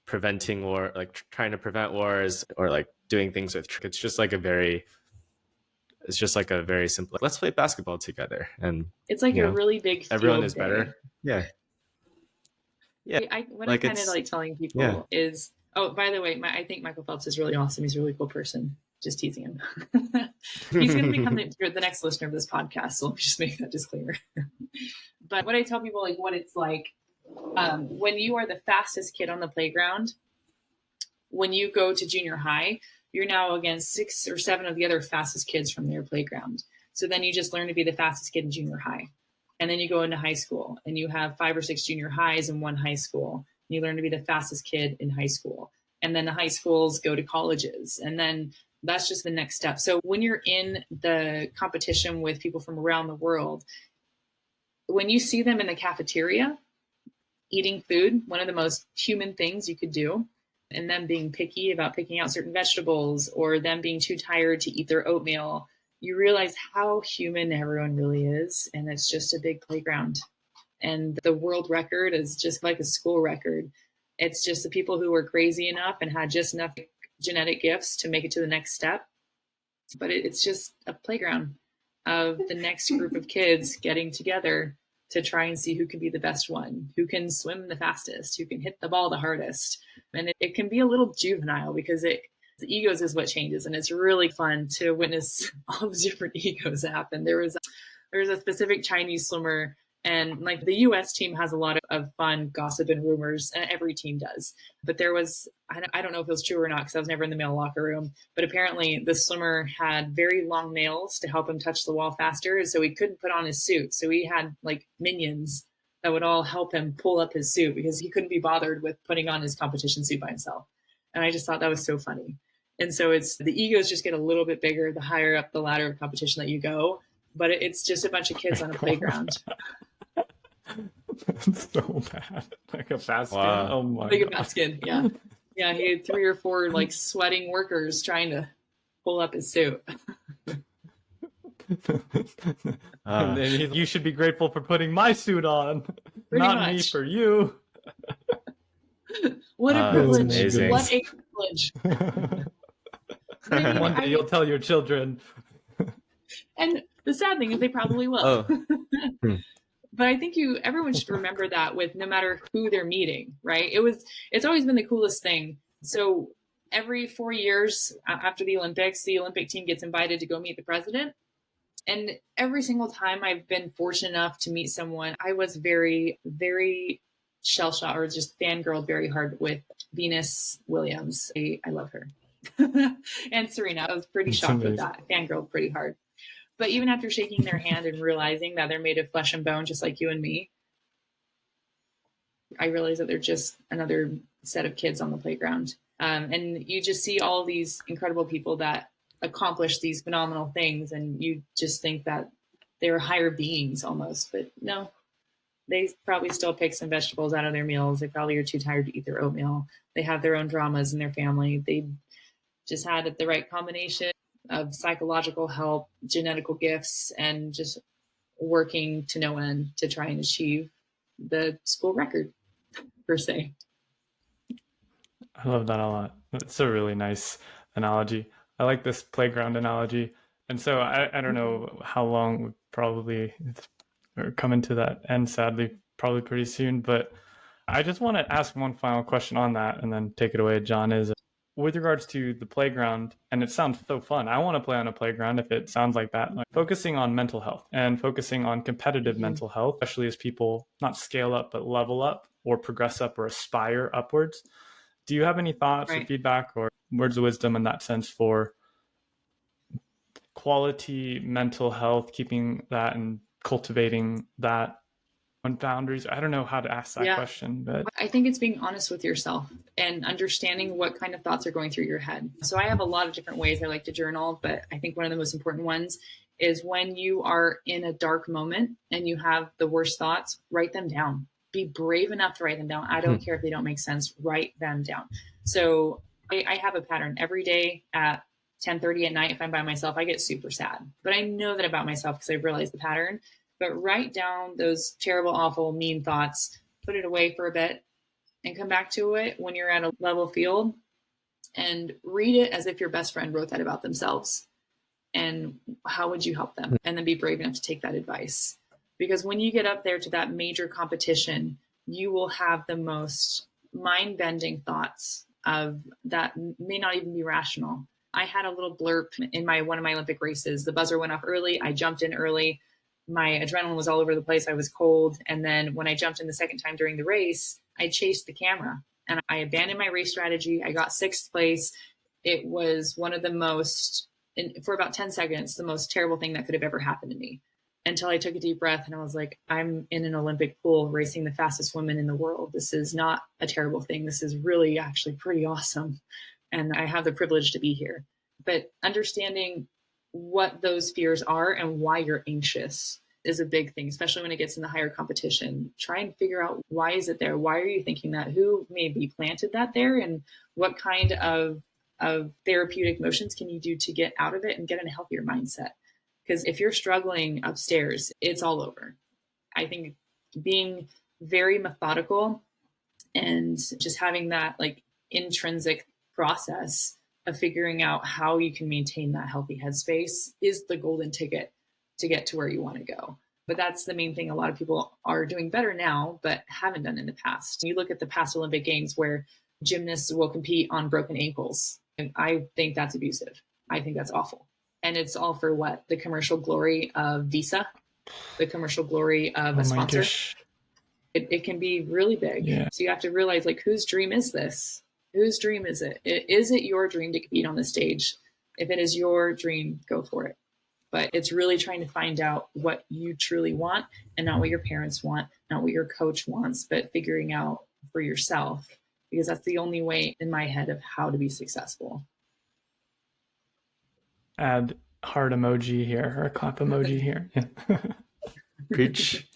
Speaker 3: preventing war, like trying to prevent wars or like doing things with. It's just like a very simple, let's play basketball together. And
Speaker 2: it's like a really big
Speaker 3: everyone is
Speaker 2: day.
Speaker 3: better. Yeah.
Speaker 2: What I kind of like telling people is, oh, by the way, I think Michael Phelps is really awesome. He's a really cool person. Just teasing him. He's going to become the next listener of this podcast. So let me just make that disclaimer. But what I tell people, like what it's like, when you are the fastest kid on the playground, when you go to junior high, you're now against 6 or 7 of the other fastest kids from their playground. So then you just learn to be the fastest kid in junior high. And then you go into high school and you have 5 or 6 junior highs in one high school. And you learn to be the fastest kid in high school. And then the high schools go to colleges. And then that's just the next step. So when you're in the competition with people from around the world, when you see them in the cafeteria eating food, one of the most human things you could do, and them being picky about picking out certain vegetables or them being too tired to eat their oatmeal, you realize how human everyone really is. And it's just a big playground. And the world record is just like a school record. It's just the people who were crazy enough and had just enough genetic gifts to make it to the next step. But it's just a playground of the next group of kids getting together to try and see who can be the best one, who can swim the fastest, who can hit the ball the hardest. And it can be a little juvenile because the egos is what changes. And it's really fun to witness all the different egos happen. There was a specific Chinese swimmer, and like the US team has a lot of fun gossip and rumors, and every team does. But there was, I don't know if it was true or not because I was never in the male locker room, but apparently the swimmer had very long nails to help him touch the wall faster. So he couldn't put on his suit. So he had like minions that would all help him pull up his suit because he couldn't be bothered with putting on his competition suit by himself. And I just thought that was so funny. And so it's the egos just get a little bit bigger the higher up the ladder of competition that you go. But it's just a bunch of kids on a playground.
Speaker 1: That's so bad. Like a basket.
Speaker 3: Wow.
Speaker 1: Oh my
Speaker 2: Like
Speaker 1: God.
Speaker 2: a basket, yeah. Yeah, he had 3 or 4 like sweating workers trying to pull up his suit.
Speaker 1: And then you should be grateful for putting my suit on, not me
Speaker 2: much.
Speaker 1: for you.
Speaker 2: What a privilege.
Speaker 3: amazing.
Speaker 2: What a privilege. But I mean,
Speaker 1: One day you'll tell your children.
Speaker 2: and the sad thing is they probably will.
Speaker 3: Oh.
Speaker 2: But I think everyone should remember that with no matter who they're meeting, right? It's always been the coolest thing. So every 4 years after the Olympics, the Olympic team gets invited to go meet the president. And every single time I've been fortunate enough to meet someone, I was very, very shell-shocked or just fangirled very hard with Venus Williams. I love her. And Serena, I was pretty shocked with that. Fangirled pretty hard. But even after shaking their hand and realizing that they're made of flesh and bone, just like you and me, I realized that they're just another set of kids on the playground. And you just see all these incredible people that accomplish these phenomenal things. And you just think that they're higher beings almost. But no, they probably still pick some vegetables out of their meals. They probably are too tired to eat their oatmeal. They have their own dramas in their family. They just had the right combination of psychological help, genetical gifts, and just working to no end to try and achieve the school record, per se.
Speaker 1: I love that a lot. It's a really nice analogy. I like this playground analogy. And so I don't know how long we probably are coming to that end, sadly, probably pretty soon. But I just want to ask one final question on that and then take it away, John, is with regards to the playground, and it sounds so fun. I want to play on a playground if it sounds like that. Like focusing on mental health and focusing on competitive mental health, especially as people not scale up, but level up or progress up or aspire upwards. Do you have any thoughts or feedback or words of wisdom in that sense for quality mental health, keeping that and cultivating that on boundaries? I don't know how to ask that question, but
Speaker 2: I think it's being honest with yourself and understanding what kind of thoughts are going through your head. So I have a lot of different ways I like to journal, but I think one of the most important ones is when you are in a dark moment and you have the worst thoughts, write them down. Be brave enough to write them down. I don't care if they don't make sense, write them down. So I have a pattern every day at 10:30 at night. If I'm by myself, I get super sad, but I know that about myself because I've realized the pattern. But write down those terrible, awful, mean thoughts, put it away for a bit, and come back to it when you're at a level field and read it as if your best friend wrote that about themselves. And how would you help them? And then be brave enough to take that advice. Because when you get up there to that major competition, you will have the most mind-bending thoughts of that may not even be rational. I had a little blurb in one of my Olympic races. The buzzer went off early. I jumped in early. My adrenaline was all over the place. I was cold. And then when I jumped in the second time during the race, I chased the camera and I abandoned my race strategy. I got 6th place. It was one of the most, for about 10 seconds, the most terrible thing that could have ever happened to me, until I took a deep breath and I was like, I'm in an Olympic pool racing the fastest women in the world. This is not a terrible thing. This is really actually pretty awesome. And I have the privilege to be here. But understanding what those fears are and why you're anxious is a big thing, especially when it gets in the higher competition. Try and figure out, why is it there? Why are you thinking that? Who maybe planted that there? And what kind of therapeutic motions can you do to get out of it and get in a healthier mindset? Because if you're struggling upstairs, it's all over. I think being very methodical And just having that like intrinsic process of figuring out how you can maintain that healthy headspace is the golden ticket to get to where you want to go. But that's the main thing a lot of people are doing better now, but haven't done in the past. You look at the past Olympic Games where gymnasts will compete on broken ankles. And I think that's abusive. I think that's awful. And it's all for what? The commercial glory of Visa, the commercial glory of a sponsor. It can be really big. Yeah. So you have to realize, like, whose dream is this? Whose dream is it? Is it your dream to compete on the stage? If it is your dream, go for it. But it's really trying to find out what you truly want and not what your parents want, not what your coach wants, but figuring out for yourself, because that's the only way in my head of how to be successful.
Speaker 1: Add heart emoji here or a clap emoji here. Yeah.
Speaker 3: Preach.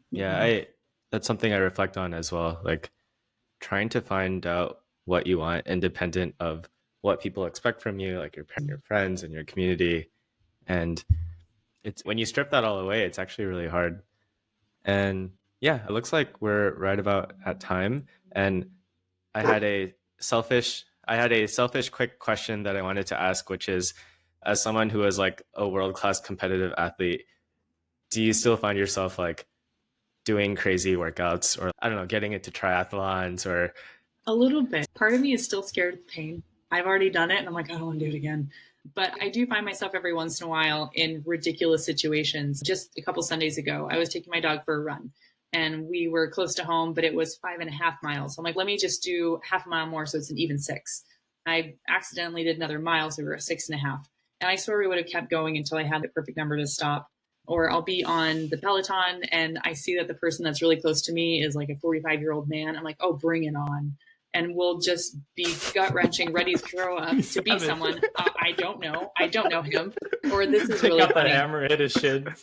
Speaker 3: Yeah, that's something I reflect on as well. Like trying to find out what you want independent of what people expect from you, like your friends and your community. And it's when you strip that all away, it's actually really hard. And yeah, it looks like we're right about at time. And I had a selfish quick question that I wanted to ask, which is, as someone who is like a world-class competitive athlete, do you still find yourself like doing crazy workouts, or I don't know, getting into triathlons? Or
Speaker 2: a little bit. Part of me is still scared of pain. I've already done it and I'm like, I don't want to do it again. But I do find myself every once in a while in ridiculous situations. Just a couple Sundays ago, I was taking my dog for a run and we were close to home, but it was 5.5 miles. So I'm like, let me just do half a mile more so it's an even 6. I accidentally did another mile, so we were at 6.5. And I swear we would have kept going until I had the perfect number to stop. Or I'll be on the Peloton and I see that the person that's really close to me is like a 45-year-old man. I'm like, oh, bring it on. And we'll just be gut-wrenching, ready to throw up to beat someone. I don't know. I don't know him. Or this is really
Speaker 1: funny.
Speaker 2: Take out
Speaker 1: the hammer, hit his shin.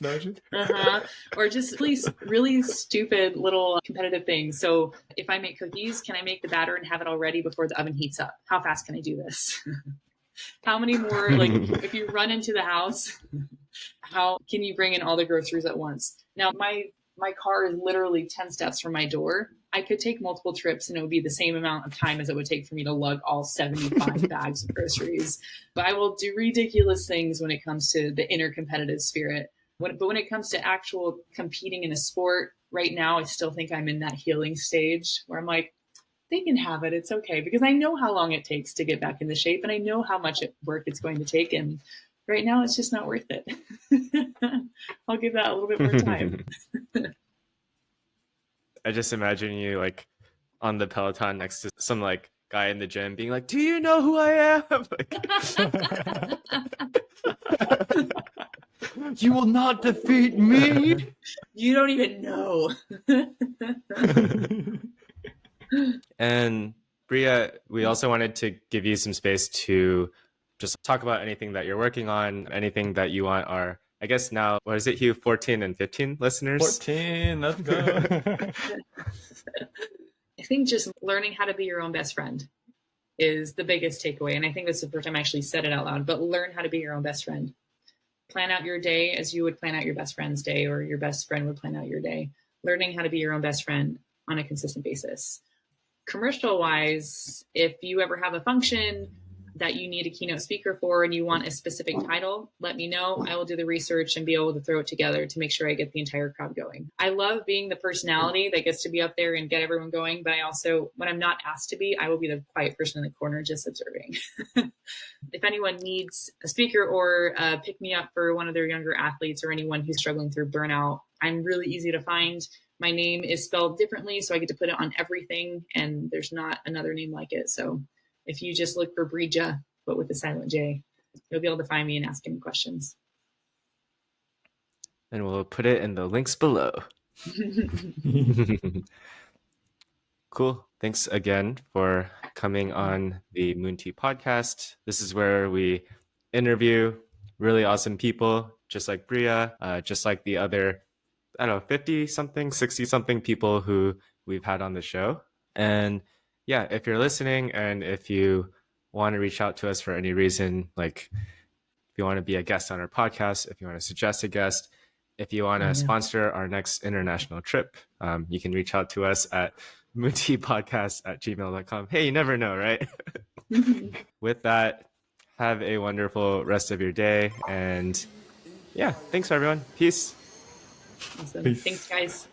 Speaker 2: Or just really stupid little competitive things. So if I make cookies, can I make the batter and have it all ready before the oven heats up? How fast can I do this? How many more, like, if you run into the house, how can you bring in all the groceries at once? Now, my car is literally 10 steps from my door. I could take multiple trips and it would be the same amount of time as it would take for me to lug all 75 bags of groceries. But I will do ridiculous things when it comes to the inner competitive spirit. But when it comes to actual competing in a sport, right now, I still think I'm in that healing stage where I'm like, they can have it. It's okay. Because I know how long it takes to get back into shape and I know how much work it's going to take. And right now, it's just not worth it. I'll give that a little bit more time.
Speaker 3: I just imagine you like on the Peloton next to some like guy in the gym being like, do you know who I am?
Speaker 1: Like, you will not defeat me.
Speaker 2: You don't even know.
Speaker 3: And Breeja, we also wanted to give you some space to just talk about anything that you're working on, anything that you want our, I guess now, what is it, Hugh, 14 and 15 listeners?
Speaker 1: 14, let's go.
Speaker 2: I think just learning how to be your own best friend is the biggest takeaway. And I think that's the first time I actually said it out loud, but learn how to be your own best friend. Plan out your day as you would plan out your best friend's day, or your best friend would plan out your day. Learning how to be your own best friend on a consistent basis. Commercial wise, if you ever have a function that you need a keynote speaker for and you want a specific title, let me know. I will do the research and be able to throw it together to make sure I get the entire crowd going. I love being the personality that gets to be up there and get everyone going, but I also, when I'm not asked to be, I will be the quiet person in the corner just observing. If anyone needs a speaker or pick me up for one of their younger athletes or anyone who's struggling through burnout, I'm really easy to find. My name is spelled differently, so I get to put it on everything, and there's not another name like it. So if you just look for Breeja, but with a silent J, you'll be able to find me and ask any questions.
Speaker 3: And we'll put it in the links below. Cool. Thanks again for coming on the Moon Tea podcast. This is where we interview really awesome people, just like Breeja, just like the other, I don't know, 50 something, 60 something people who we've had on the show. And yeah, if you're listening and if you want to reach out to us for any reason, like if you want to be a guest on our podcast, if you want to suggest a guest, if you want to sponsor our next international trip, you can reach out to us at moonteapodcast@gmail.com. Hey, you never know, right? With that, have a wonderful rest of your day. And yeah, thanks everyone. Peace.
Speaker 2: Awesome.
Speaker 1: Peace.
Speaker 2: Thanks, guys.